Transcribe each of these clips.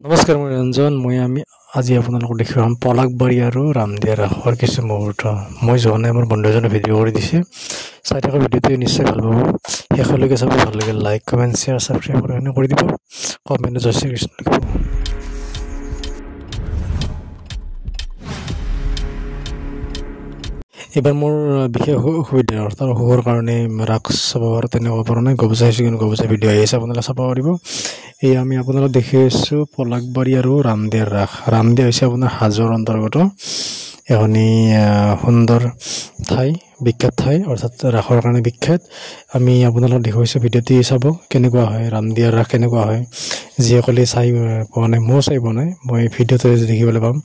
নমস্কাৰ মই ৰঞ্জন আমি আজি আপোনালোকক দেখুৱাম পলাকবাৰী আৰু ৰামদিয়া ৰাসৰ কিছু মুহূৰ্ত মই যোৱা নাই মোৰ বন্ধু এজনে ভিডিঅ' কৰি দিছে চাই থকা ভিডিঅ'টো নিশ্চয় ভাল পাব শেষলৈকে চাব ভাল লাগে লাইক কমেণ্ট শ্বেয়াৰ ছাবস্ক্ৰাইব কৰি দিব কমেণ্টত জয় শ্ৰীকৃষ্ণ লিখিব এবাৰ মোৰ বিশেষ অসুবিধা তাৰ অসুখৰ কাৰণে ৰাস চাব পৰা তেনেকুৱা পৰা নাই গবচা হৈছে কিন্তু গবচা ভিডিঅ' আহি আছে আপোনালোকে চাব পাৰিব এই আমি আপোনালোকক দেখি আছোঁ পলাকবাৰী আৰু ৰামদিয়াৰ ৰামদিয়া হৈছে আপোনাৰ হাজোৰ অন্তৰ্গত এখনি সুন্দৰ ঠাই বিখ্যাত ঠাই অৰ্থাৎ ৰাসৰ কাৰণে বিখ্যাত আমি আপোনালোকক দেখুৱাইছোঁ ভিডিঅ'টি চাব কেনেকুৱা হয় ৰামদিয়াৰ ৰাস কেনেকুৱা হয় যিসকলে চাই পোৱা নাই ময়ো চাই পোৱা নাই মই ভিডিঅ'টো দেখিবলৈ পাম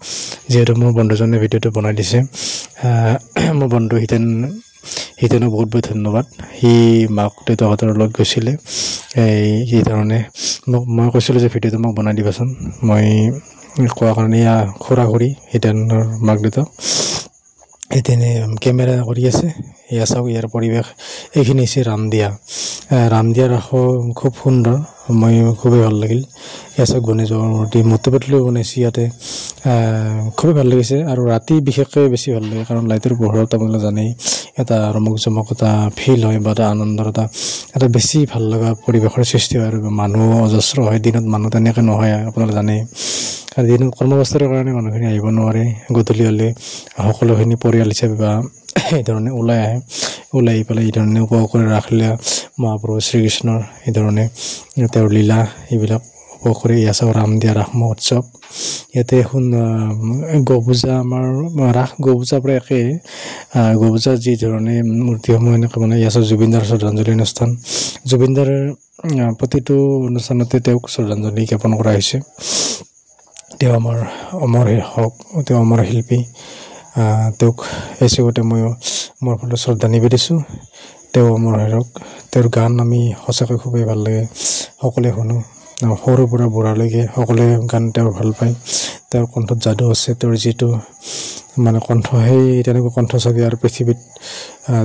যিহেতু মোৰ বন্ধুজনে ভিডিঅ'টো বনাই দিছে মোৰ বন্ধু হিতেনক বহুত বহুত ধন্যবাদ সি মাক দেউতাহঁতৰ লগত গৈছিলে সেইধৰণে মই কৈছিলোঁ যে ভিডিঅ'টো মোক বনাই দিবাচোন মই কোৱা কাৰণে খুৰা খুৰী হিতেনৰ মাক দেউতাক হিতেনে কেমেৰা কৰি আছে এয়া চাওক ইয়াৰ পৰিৱেশ এইখিনি হৈছে ৰামদিয়া ৰাস খুব সুন্দৰ মই খুবেই ভাল লাগিল এয়া চাওক গণেশৰ মূৰ্তি মূৰ্তি পাতিলেও বনাইছে ইয়াতে খুবেই ভাল লাগিছে আৰু ৰাতি বিশেষকৈ বেছি ভাল লাগে কাৰণ লাইটৰ পোহৰত আপোনালোকে জানেই এটা ৰমক জমক এটা ফিল হয় বা এটা আনন্দৰ এটা বেছি ভাল লগা পৰিৱেশৰ সৃষ্টি হয় আৰু মানুহ অজস্ৰ হয় দিনত মানুহ তেনেকৈ নহয় আপোনালোকে জানেই আৰু দিনত কৰ্মব্যস্তৰ কাৰণে মানুহখিনি আহিব নোৱাৰে গধূলি হ'লে সকলোখিনি পৰিয়াল হিচাপে বা এইধৰণে ওলাই আহে ওলাই আহি পেলাই এইধৰণে উপভোগ কৰি ৰাসলীলা মহাপ্ৰভু শ্ৰীকৃষ্ণৰ এইধৰণে তেওঁৰ লীলা এইবিলাক উপভোগ কৰি ইয়া চাওক ৰামদিয়া ৰাস মহোৎসৱ ইয়াতে গপূজা আমাৰ ৰাস গপূজাৰ পৰা একেই গপূজা যি ধৰণে মূৰ্তিসমূহ এনেকৈ মানে ইয়া চাওক জুবিনদাৰ শ্ৰদ্ধাঞ্জলি অনুষ্ঠান জুবিনদাৰ প্ৰতিটো অনুষ্ঠানতে তেওঁক শ্ৰদ্ধাঞ্জলি জ্ঞাপন কৰা হৈছে তেওঁ আমাৰ অমৰ তেওঁ অমৰ শিল্পী তেওঁক এই চবতে মই মোৰ ফালে শ্ৰদ্ধা নিবেদিছোঁ তেওঁ অমৰ হেৰক তেওঁৰ গান আমি সঁচাকৈ খুবেই ভাল লাগে সকলোৱে শুনো সৰুৰ পৰা বুঢ়ালৈকে সকলোৱে গান তেওঁৰ ভাল পায় তেওঁৰ কণ্ঠত যাদু আছে তেওঁৰ যিটো মানে কণ্ঠ সেই তেনেকুৱা কণ্ঠ চাগে আৰু পৃথিৱীত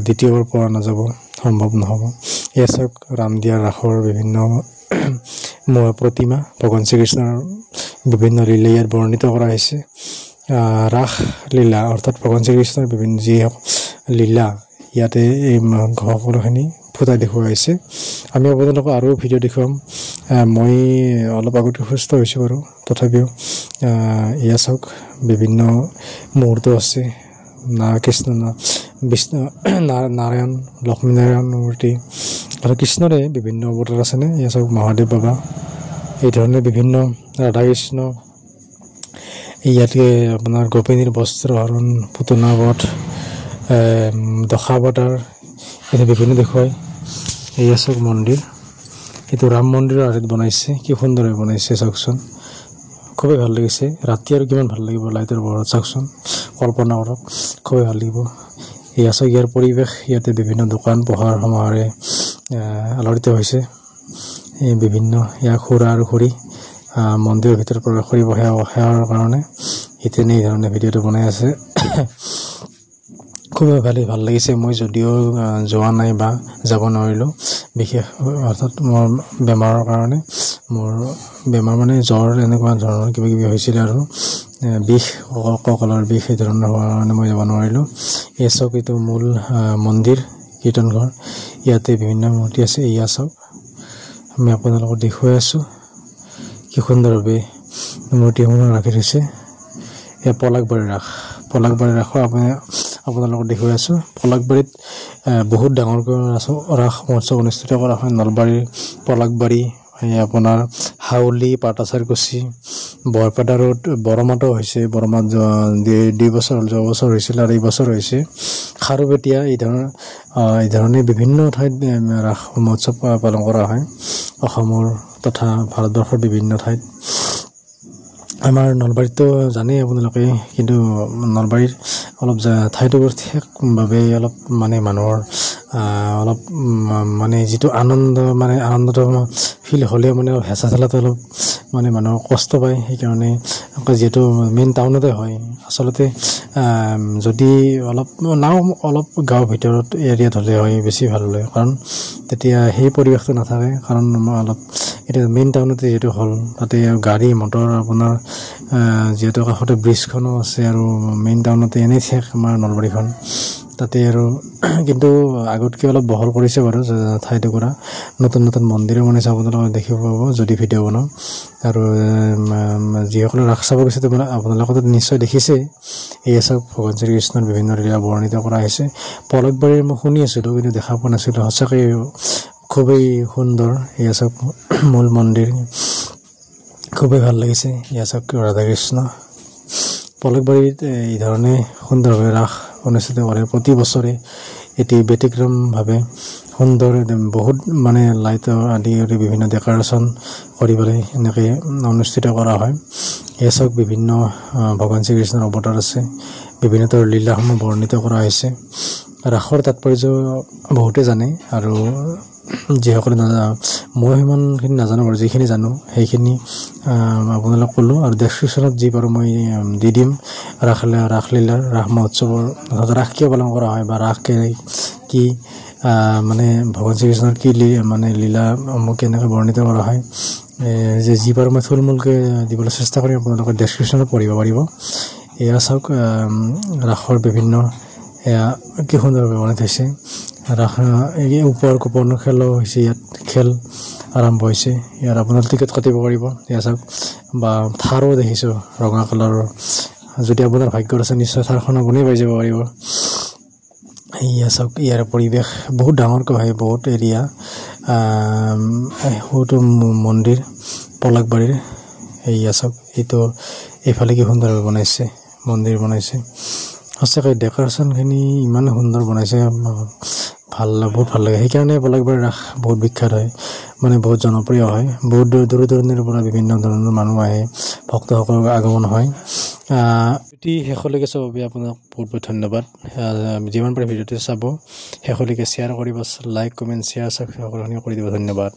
দ্বিতীয়বাৰ পোৱা নাযাব সম্ভৱ নহ'ব এয়া চাওক ৰামদিয়াৰ ৰাসৰ বিভিন্ন প্ৰতিমা ভগৱান শ্ৰীকৃষ্ণৰ বিভিন্ন লীলা ইয়াত বৰ্ণিত কৰা হৈছে ৰাস লীলা অৰ্থাৎ ভগৱান শ্ৰীকৃষ্ণৰ বিভিন্ন যি লীলা ইয়াতে এই সকলোখিনি ফুটাই দেখুওৱা হৈছে আমি আপোনালোকক আৰু ভিডিঅ' দেখুৱাম মই অলপ আগতে সুস্থ হৈছোঁ বাৰু তথাপিও এয়া চাওক বিভিন্ন মুহূৰ্ত আছে কৃষ্ণ বিষ্ণু নাৰায়ণ লক্ষ্মীনাৰায়ণ মূৰ্তি আৰু কৃষ্ণৰে বিভিন্ন অৱতাৰ আছেনে এয়া চাওক মহাদেৱ বাবা এই ধৰণে বিভিন্ন ৰাধাকৃষ্ণ ইয়াতে আপোনাৰ গোপিনীৰ বস্ত্ৰহৰণ পুতনাবধ দশাৱতাৰ এনে বিভিন্ন দেখুৱায় এয়া চাওক মন্দিৰ এইটো ৰাম মন্দিৰৰ আৰ্হিত বনাইছে কি সুন্দৰভাৱে বনাইছে চাওকচোন খুবেই ভাল লাগিছে ৰাতি আৰু কিমান ভাল লাগিব লাইটৰ পোহৰত চাওকচোন কল্পনা কৰক খুবেই ভাল লাগিব এয়া চাওক ইয়াৰ পৰিৱেশ ইয়াতে বিভিন্ন দোকান পোহাৰ সমাহাৰে আলোড়িত হৈছে বিভিন্ন ইয়াৰ খুৰা আৰু খুৰী মন্দিৰৰ ভিতৰত প্ৰৱেশ কৰিব সেৱাৰ কাৰণে হিতেনে এই ধৰণে ভিডিঅ'টো বনাই আছে খুবেই ভাল লাগিছে মই যদিও যোৱা নাই বা যাব নোৱাৰিলোঁ বিশেষ অৰ্থাৎ মোৰ বেমাৰৰ কাৰণে মোৰ বেমাৰ মানে জ্বৰ এনেকুৱা ধৰণৰ কিবা কিবি হৈছিলে আৰু বিষ কঁকালৰ বিষ এই ধৰণৰ হোৱাৰ কাৰণে মই যাব নোৱাৰিলোঁ এই চাওক এইটো মূল মন্দিৰ কীৰ্তনঘৰ ইয়াতে বিভিন্ন মূৰ্তি আছে এয়া চাওক আমি আপোনালোকক দেখুৱাই আছোঁ কি সুন্দৰভাৱে মূৰ্তিসমূহ ৰাখি থৈছে এয়া পলাকবাৰী ৰাসৰ আপোনালোকক দেখুৱাই আছোঁ পলাকবাৰীত বহুত ডাঙৰকৈ ৰাস মহোৎসৱ অনুষ্ঠিত কৰা হয় নলবাৰীৰ পলাকবাৰী আপোনাৰ হাউলি পাটাচাৰকুছি বৰপেটা ৰোড বৰমাতো হৈছে বৰমাত 2 বছৰ যোৱা বছৰ হৈছিল আৰু এই বছৰ হৈছে খাৰুপেটীয়া এই ধৰণে বিভিন্ন ঠাইত ৰাস মহোৎসৱ পালন কৰা হয় অসমৰ তথা ভাৰতবৰ্ষৰ বিভিন্ন ঠাইত আমাৰ নলবাৰীতো জানেই আপোনালোকে কিন্তু নলবাৰীৰ অলপ ঠাইটো বিশেষভাৱে অলপ মানে মানুহৰ অলপ মানে যিটো আনন্দটো ফিল হ'লেও মানে হেঁচা ঠেলাটো অলপ মানে মানুহৰ কষ্ট পায় সেইকাৰণে যিহেতু মেইন টাউনতে হয় আচলতে যদি অলপ গাঁৱৰ ভিতৰত এৰিয়াত হ'লে হয় বেছি ভাল হয় কাৰণ তেতিয়া সেই পৰিৱেশটো নাথাকে কাৰণ অলপ এতিয়া মেইন টাউনতে যিহেতু হ'ল তাতে গাড়ী মটৰ আপোনাৰ যিহেতু কাষতে ব্ৰিজখনো আছে আৰু মেইন টাউনতে এনেই ঠেক আমাৰ নলবাৰীখন তাতে আৰু কিন্তু আগতকৈ অলপ বহল কৰিছে বাৰু ঠাইটুকুৰা নতুন মন্দিৰো বনাইছে আপোনালোকে দেখিব পাব যদি ভিডিঅ' বনাওঁ আৰু যিসকলে ৰাস চাব গৈছে আপোনালোকেতো নিশ্চয় দেখিছে এয়া চাওক ভগৱান শ্ৰীকৃষ্ণৰ বিভিন্ন লীলা বৰ্ণিত কৰা হৈছে পলকবাৰীৰ মই শুনি আছিলোঁ কিন্তু দেখা পোৱা নাছিলোঁ সঁচাকৈ খুবেই সুন্দৰ এয়া চাওক মূল মন্দিৰ খুবেই ভাল লাগিছে এয়া চাওক ৰাধাকৃষ্ণ পলকবাৰীত এই ধৰণে সুন্দৰভাৱে ৰাস অনুষ্ঠিত কৰে প্ৰতি বছৰে এটি ব্যতিক্ৰমভাৱে সুন্দৰ বহুত মানে লাইট আদি বিভিন্ন ডেকৰেশ্যন কৰি পেলাই এনেকৈ অনুষ্ঠিত কৰা হয় এয়া চাওক বিভিন্ন ভগৱান শ্ৰীকৃষ্ণৰ অৱতাৰ আছে বিভিন্ন তেওঁৰ লীলাসমূহ বৰ্ণিত কৰা হৈছে ৰাসৰ তাৎপৰ্য বহুতে জানে আৰু যিসকলে মই সিমানখিনি নাজানো বাৰু যিখিনি জানো সেইখিনি আপোনালোক ক'লোঁ আৰু ডেছক্ৰিপশ্যনত যি বাৰু মই দি দিম ৰাসলীলাৰ ৰাস মহোৎসৱৰ ৰাস কিয় পালন কৰা হয় বা ৰাস কি মানে ভগৱান শ্ৰীকৃষ্ণৰ কি মানে লীলাসমূহ কেনেকৈ বৰ্ণিত কৰা হয় যি বাৰু মই থুলমূলকৈ দিবলৈ চেষ্টা কৰিম আপোনালোকে ডেছক্ৰিপশ্যনত পঢ়িব পাৰিব এয়া চাওক ৰাসৰ বিভিন্ন এয়া কি সুন্দৰভাৱে বনাই থৈছে ৰাস এই ওপৰ কোপনৰ খেলো হৈছে ইয়াত খেল আৰম্ভ হৈছে ইয়াত আপোনাৰ টিকেট কাটিব পাৰিব এয়া চাওক বা থাৰো দেখিছোঁ ৰঙা কালাৰৰ যদি আপোনাৰ ভাগ্যত আছে নিশ্চয় থাৰখন আপুনিও পাই যাব পাৰিব এয়া চাওক ইয়াৰ পৰিৱেশ বহুত ডাঙৰকৈ হয় বহুত এৰিয়া সৌটো মন্দিৰ পলাকবাৰীৰ এয়া চাওক এইটো এইফালে কি সুন্দৰভাৱে বনাইছে মন্দিৰ বনাইছে সঁচাকৈ ডেকৰেশ্যনখিনি ইমান সুন্দৰ বনাইছে বহুত ভাল লাগে সেইকাৰণে পলাকবাৰীৰ ৰাস বহুত বিখ্যাত হয় মানে বহুত জনপ্ৰিয় হয় বহুত দূৰ দূৰণিৰ পৰা বিভিন্ন ধৰণৰ মানুহ আহে ভক্তসকলৰ আগমন হয় ভিডিঅ'টি শেষলৈকে চাব বাবে আপোনাক বহুত ধন্যবাদ যিমান পাৰে ভিডিঅ'টো চাব শেষলৈকে শ্বেয়াৰ কৰিব লাইক কমেণ্ট শ্বেয়াৰ সকলোখিনি কৰি দিব ধন্যবাদ